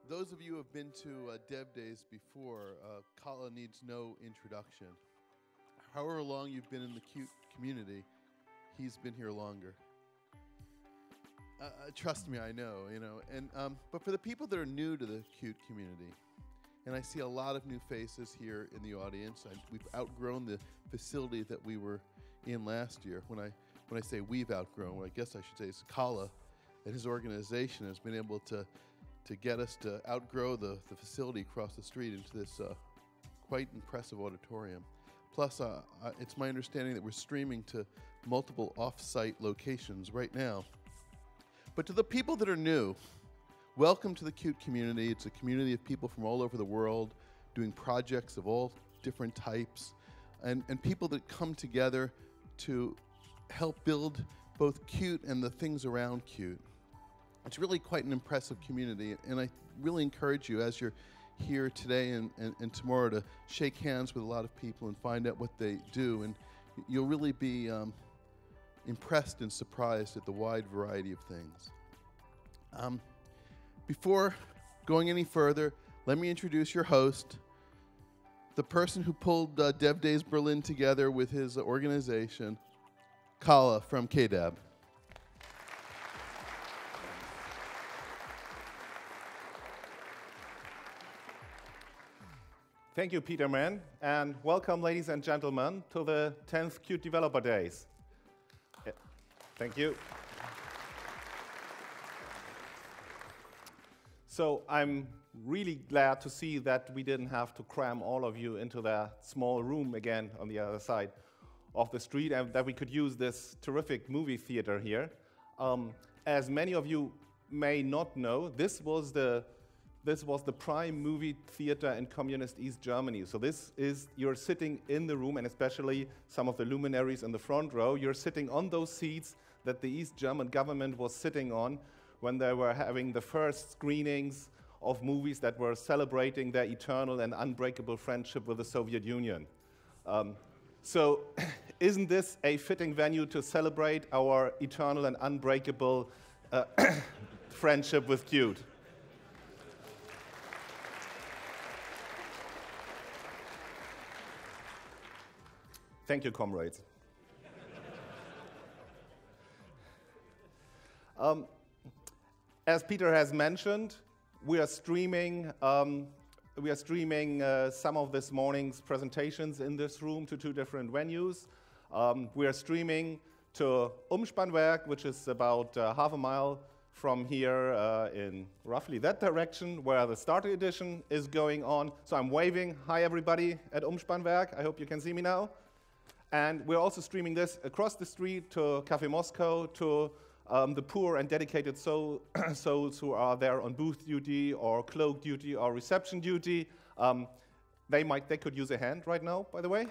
Those of you who have been to Dev Days before, Kalle needs no introduction. However long you've been in the Qt community, he's been here longer. Trust me, I know, you know. And but for the people that are new to the Qt community, and I see a lot of new faces here in the audience. We've outgrown the facility that we were in last year. When I say we've outgrown, what I guess I should say is Kalle and his organization has been able to get us to outgrow the facility across the street into this quite impressive auditorium. Plus, it's my understanding that we're streaming to multiple off-site locations right now. But to the people that are new, welcome to the Qt community. It's a community of people from all over the world doing projects of all different types, and people that come together to help build both Qt and the things around Qt. It's really quite an impressive community, and I really encourage you as you're here today and tomorrow to shake hands with a lot of people and find out what they do, and you'll really be impressed and surprised at the wide variety of things. Before going any further, let me introduce your host, the person who pulled Dev Days Berlin together with his organization, Kalle from KDAB. Thank you, Peter Man, and welcome, ladies and gentlemen, to the 10th Qt Developer Days. Yeah. Thank you. So I'm really glad to see that we didn't have to cram all of you into that small room again on the other side of the street, and that we could use this terrific movie theater here. As many of you may not know, this was the prime movie theater in communist East Germany. So you're sitting in the room, and especially some of the luminaries in the front row, you're sitting on those seats that the East German government was sitting on when they were having the first screenings of movies that were celebrating their eternal and unbreakable friendship with the Soviet Union. So isn't this a fitting venue to celebrate our eternal and unbreakable friendship with Qt? Thank you, comrades. As Peter has mentioned, we are streaming some of this morning's presentations in this room to two different venues. We are streaming to Amish Man Back, which is about half a mile from here in roughly that direction, where the starter edition is going on. So I'm waving. Hi, everybody at Amish Man Back. I hope you can see me now. And we're also streaming this across the street to Caf Moscow, to the poor and dedicated souls who are there on booth duty or cloak duty or reception duty. They could use a hand right now, by the way.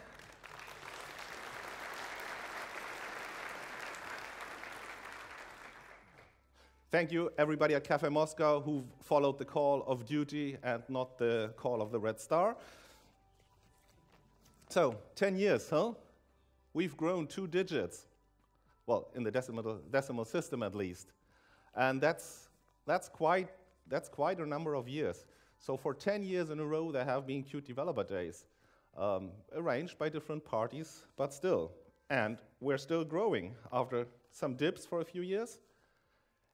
Thank you, everybody at Caf Moscow who followed the call of duty and not the call of the Red Star. So, 10 years, huh? We've grown 2 digits. Well, in the decimal system at least. And that's quite a number of years. So for 10 years in a row, there have been Qt Developer Days, arranged by different parties, but still. And we're still growing after some dips for a few years.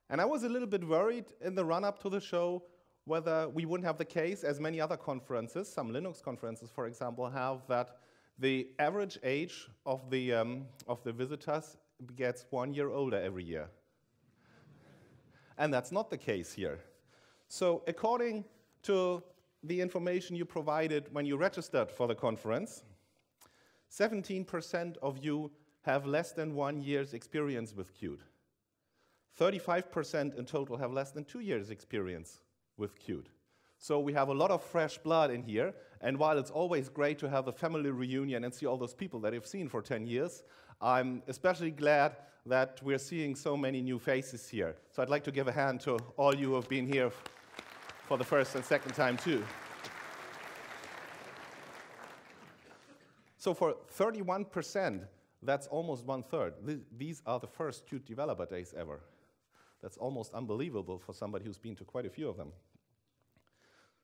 And I was a little bit worried in the run-up to the show whether we wouldn't have the case, as many other conferences, some Linux conferences, for example, have, that the average age of the visitors gets 1 year older every year. And that's not the case here. So according to the information you provided when you registered for the conference, 17% of you have less than 1 year's experience with Qt. 35% in total have less than 2 years experience with Qt. So we have a lot of fresh blood in here, and while it's always great to have a family reunion and see all those people that you've seen for 10 years, I'm especially glad that we're seeing so many new faces here. So I'd like to give a hand to all you who have been here for the first and second time too. So for 31%, that's almost 1/3. These are the first Qt Developer Days ever. That's almost unbelievable for somebody who's been to quite a few of them.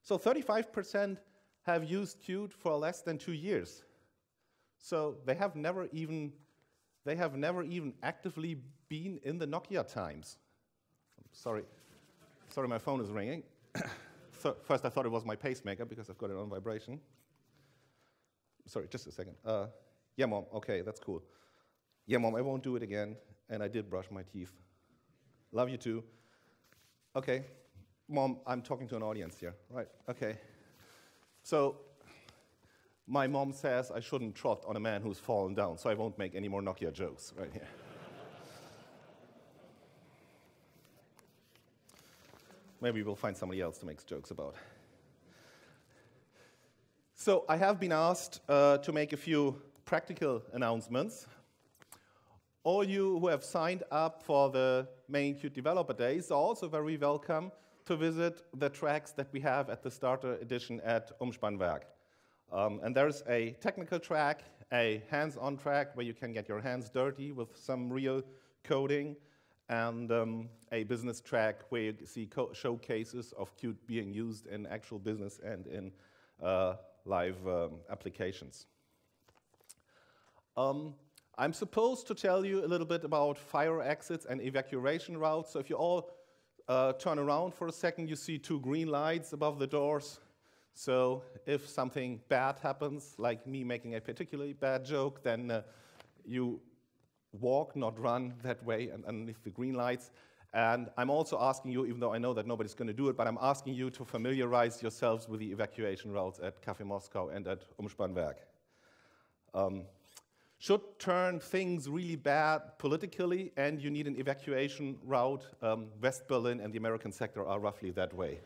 So 35% have used Qt for less than 2 years. So they have never even actively been in the Nokia times. Sorry, my phone is ringing. First I thought it was my pacemaker because I've got it on vibration. Sorry, just a second. Yeah, Mom, okay, that's cool. Yeah, Mom, I won't do it again, and I did brush my teeth. Love you too. Okay, Mom, I'm talking to an audience here, right? Okay. So, my mom says I shouldn't trot on a man who's fallen down, so I won't make any more Nokia jokes right here. Maybe we'll find somebody else to make jokes about. So I have been asked to make a few practical announcements. All you who have signed up for the main Qt Developer Days are also very welcome to visit the tracks that we have at the starter edition at Amish Man Back. And there's a technical track, a hands-on track where you can get your hands dirty with some real coding, and a business track where you see showcases of Qt being used in actual business and in live applications. I'm supposed to tell you a little bit about fire exits and evacuation routes. So if you all turn around for a second, you see 2 green lights above the doors. So if something bad happens, like me making a particularly bad joke, then you walk, not run that way underneath the green lights. And I'm also asking you, even though I know that nobody's going to do it, but I'm asking you to familiarize yourselves with the evacuation routes at Caf Moscow and at Amish Man Back. Should turn things really bad politically and you need an evacuation route, West Berlin and the American sector are roughly that way.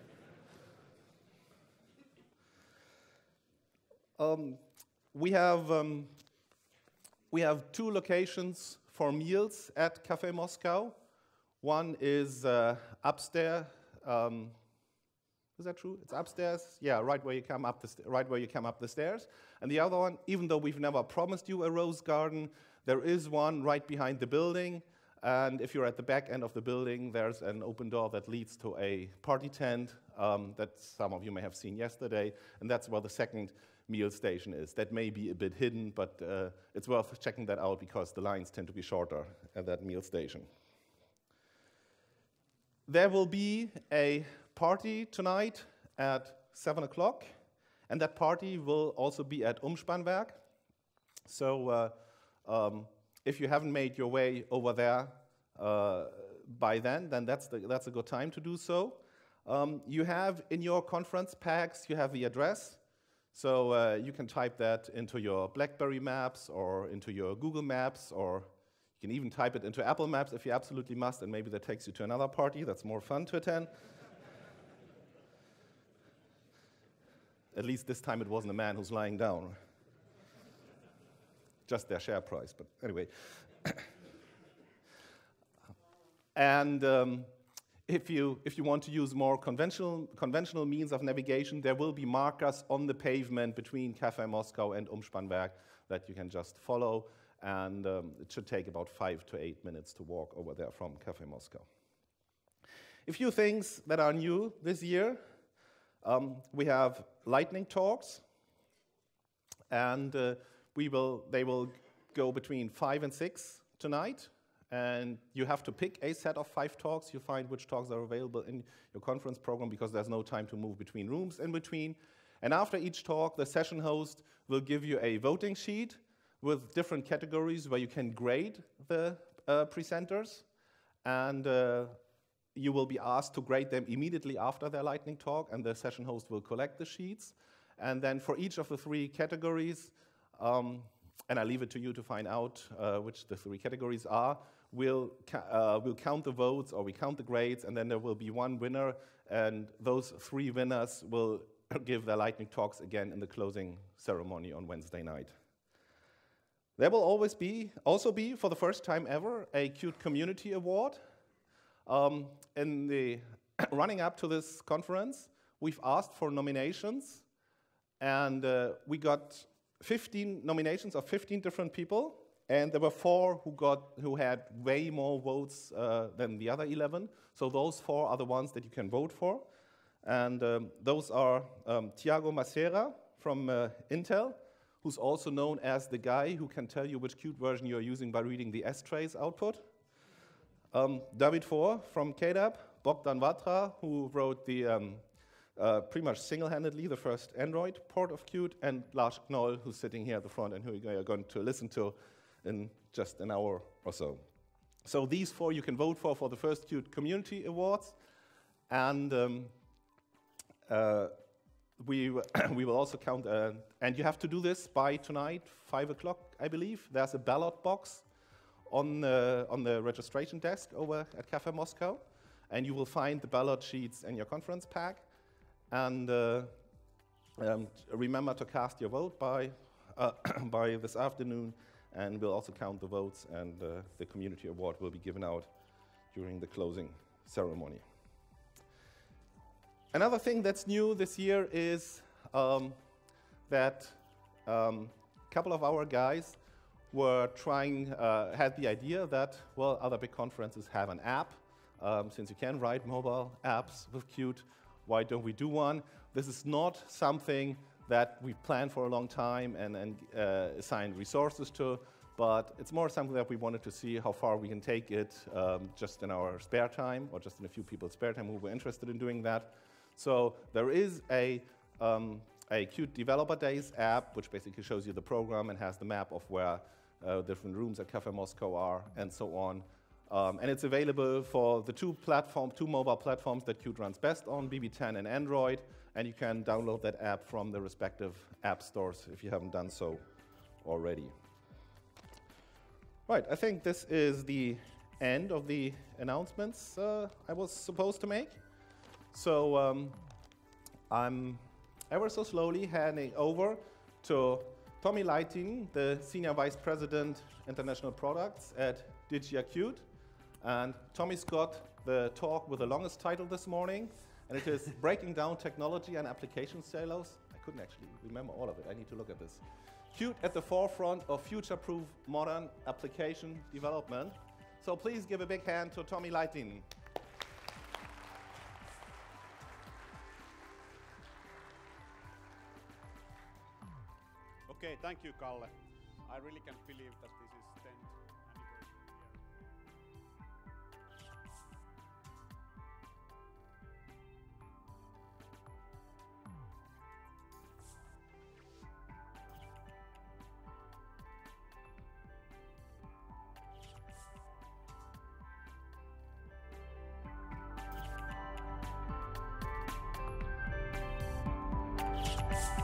We have 2 locations for meals at Caf Moscow. One is upstairs. Is that true? It's upstairs. Yeah, right where you come up the stairs. And the other one, even though we've never promised you a rose garden, there is one right behind the building. And if you're at the back end of the building, there's an open door that leads to a party tent that some of you may have seen yesterday. And that's where the second meal station is. That may be a bit hidden, but it's worth checking that out because the lines tend to be shorter at that meal station. There will be a party tonight at 7 o'clock, and that party will also be at Amish Man Back. So if you haven't made your way over there by then that's a good time to do so. You have in your conference packs, you have the address. So you can type that into your BlackBerry Maps or into your Google Maps, or you can even type it into Apple Maps if you absolutely must, and maybe that takes you to another party that's more fun to attend. At least this time it wasn't a man who's lying down. Just their share price, but anyway. And if you want to use more conventional means of navigation, there will be markers on the pavement between Caf Moscow and Amish Man Back that you can just follow, and it should take about 5 to 8 minutes to walk over there from Caf Moscow. A few things that are new this year. We have lightning talks, and they will go between 5 and 6 tonight. And you have to pick a set of 5 talks. You find which talks are available in your conference program because there's no time to move between rooms in between. And after each talk, the session host will give you a voting sheet with different categories where you can grade the presenters. And you will be asked to grade them immediately after their lightning talk, and the session host will collect the sheets. And then for each of the 3 categories, and I leave it to you to find out which the 3 categories are, we'll count the votes, or we count the grades, and then there will be one winner, and those 3 winners will give their lightning talks again in the closing ceremony on Wednesday night. There will also be, for the first time ever, a Qt Community Award. In the running up to this conference, we've asked for nominations, and we got 15 nominations of 15 different people, and there were 4 who had way more votes than the other 11. So those 4 are the ones that you can vote for. And those are Tiago Macera from Intel, who's also known as the guy who can tell you which Qt version you're using by reading the S-trace output. David Four from KDAB, Bogdan Vatra, who wrote the pretty much single-handedly the first Android port of Qt, and Lars Knoll, who's sitting here at the front and who you are going to listen to in just an hour or so. So these four you can vote for the first Qt Community Awards, and we will also count, and you have to do this by tonight, 5 o'clock, I believe. There's a ballot box on the registration desk over at Caf Moscow, and you will find the ballot sheets in your conference pack. And remember to cast your vote by this afternoon, and we'll also count the votes, and the community award will be given out during the closing ceremony. Another thing that's new this year is that a couple of our guys were had the idea that, well, other big conferences have an app. Since you can write mobile apps with Qt, why don't we do one? This is not something that we planned for a long time and assigned resources to, but it's more something that we wanted to see how far we can take it just in our spare time, or just in a few people's spare time who were interested in doing that. So there is a Qt Developer Days app, which basically shows you the program and has the map of where different rooms at Caf Moscow are, and so on. And it's available for the two mobile platforms that Qt runs best on, BB10 and Android, and you can download that app from the respective app stores if you haven't done so already. Right, I think this is the end of the announcements I was supposed to make. So I'm ever so slowly handing over to Tommy Leiting, the Senior Vice President, International Products at Digia Qt. And Tommy's got the talk with the longest title this morning, and it is Breaking Down Technology and Application Silos. I couldn't actually remember all of it. I need to look at this. Qt at the forefront of future-proof modern application development. So please give a big hand to Tommy Leiting. Okay, thank you, Kalle. I really can't believe that this is 10th anniversary year.